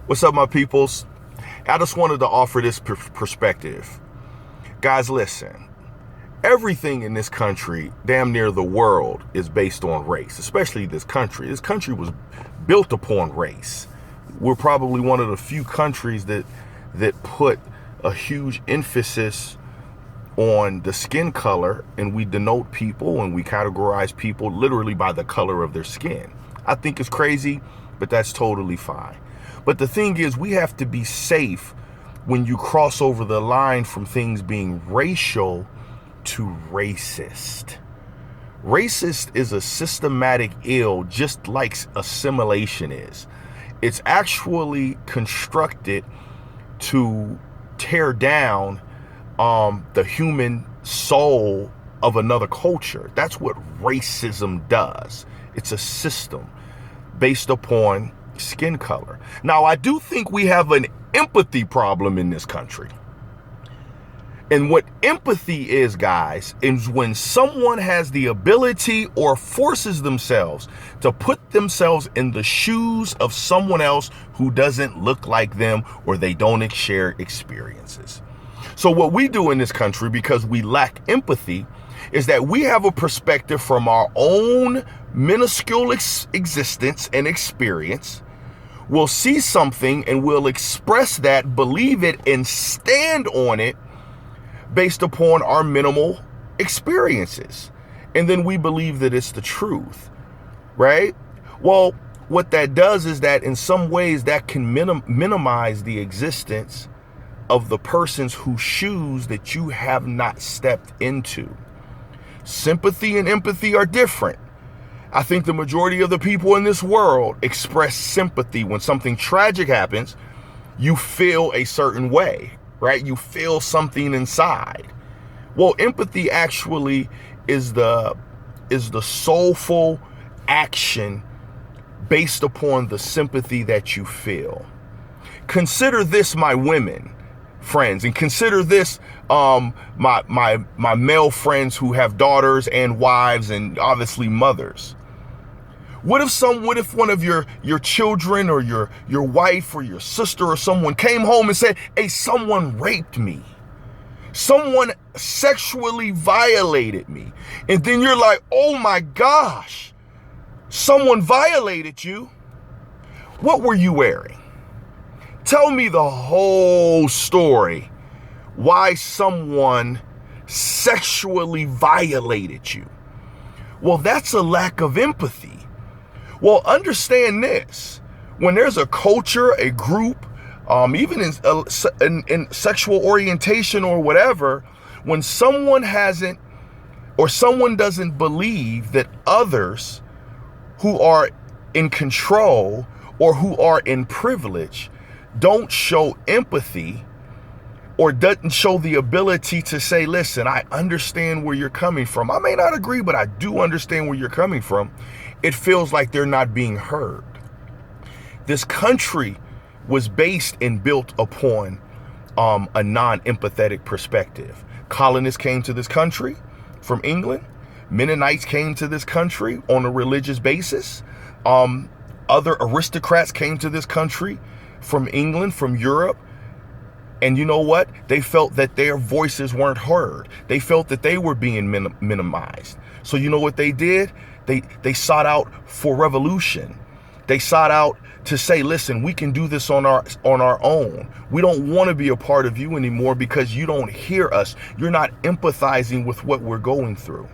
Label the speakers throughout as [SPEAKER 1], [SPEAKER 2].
[SPEAKER 1] What's up, my peoples? I just wanted to offer this perspective. Guys, listen. Everything in this country, damn near the world, is based on race, especially this country. This country was built upon race. We're probably one of the few countries that put a huge emphasis on the skin color, and we denote people and we categorize people literally by the color of their skin. I think it's crazy, but that's totally fine. But the thing is, we have to be safe when you cross over the line from things being racial to racist. Racist is a systematic ill, just like assimilation is. It's actually constructed to tear down the human soul of another culture. That's what racism does. It's a system based upon skin color. Now, I do think we have an empathy problem in this country. And what empathy is, guys, is when someone has the ability or forces themselves to put themselves in the shoes of someone else who doesn't look like them or they don't share experiences. So what we do in this country, because we lack empathy, is that we have a perspective from our own minuscule existence and experience. We'll see something and we'll express that, believe it, and stand on it based upon our minimal experiences. And then we believe that it's the truth, right? Well, what that does is that in some ways that can minimize the existence of the persons whose shoes that you have not stepped into. Sympathy and empathy are different. I think the majority of the people in this world express sympathy when something tragic happens. You feel a certain way, right? You feel something inside. Well, empathy actually is the soulful action based upon the sympathy that you feel. Consider this, my women friends, and consider this my male friends who have daughters and wives and obviously mothers. What if one of your children or your wife or your sister or someone came home and said, "Hey, someone raped me. Someone sexually violated me." And then you're like, "Oh my gosh, someone violated you. What were you wearing? Tell me the whole story. Why someone sexually violated you." Well, that's a lack of empathy. Well, understand this. When there's a culture, a group, even in sexual orientation or whatever, when someone hasn't or someone doesn't believe that others who are in control or who are in privilege don't show empathy or doesn't show the ability to say, "Listen, I understand where you're coming from. I may not agree, but I do understand where you're coming from." It feels like they're not being heard. This country was based and built upon a non-empathetic perspective. Colonists came to this country from England. Mennonites came to this country on a religious basis. Other aristocrats came to this country from England, from Europe. And you know what? They felt that their voices weren't heard. They felt that they were being minimized. So you know what they did? They sought out for revolution. They sought out to say, "Listen, we can do this on our own. We don't want to be a part of you anymore because you don't hear us. You're not empathizing with what we're going through."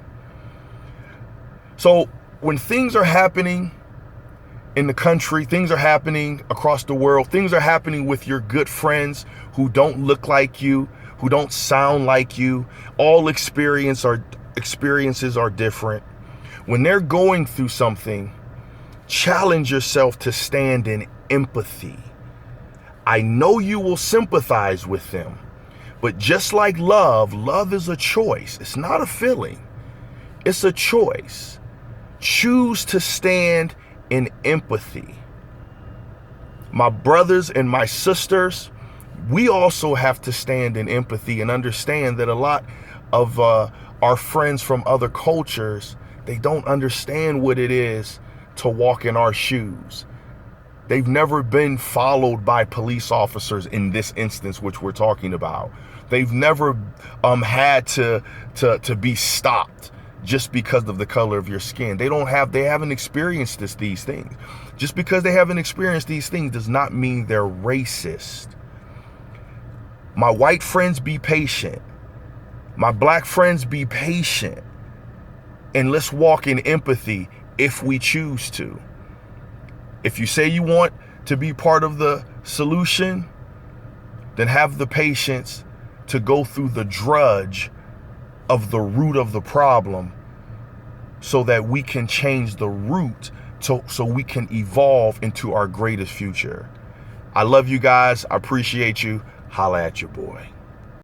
[SPEAKER 1] So when things are happening in the country, things are happening across the world, things are happening with your good friends who don't look like you, who don't sound like you, all experiences are different. When they're going through something, challenge yourself to stand in empathy. I know you will sympathize with them, but just like love is a choice. It's not a feeling. It's a choice. Choose to stand in empathy. My brothers and my sisters, we also have to stand in empathy and understand that a lot of our friends from other cultures, they don't understand what it is to walk in our shoes. They've never been followed by police officers in this instance, which we're talking about. They've never had to be stopped just because of the color of your skin. They haven't experienced these things. Just because they haven't experienced these things does not mean they're racist. My white friends, be patient. My black friends, be patient. And let's walk in empathy if we choose to. If you say you want to be part of the solution, then have the patience to go through the drudge of the root of the problem so that we can change the root so we can evolve into our greatest future. I love you guys. I appreciate you. Holla at your boy.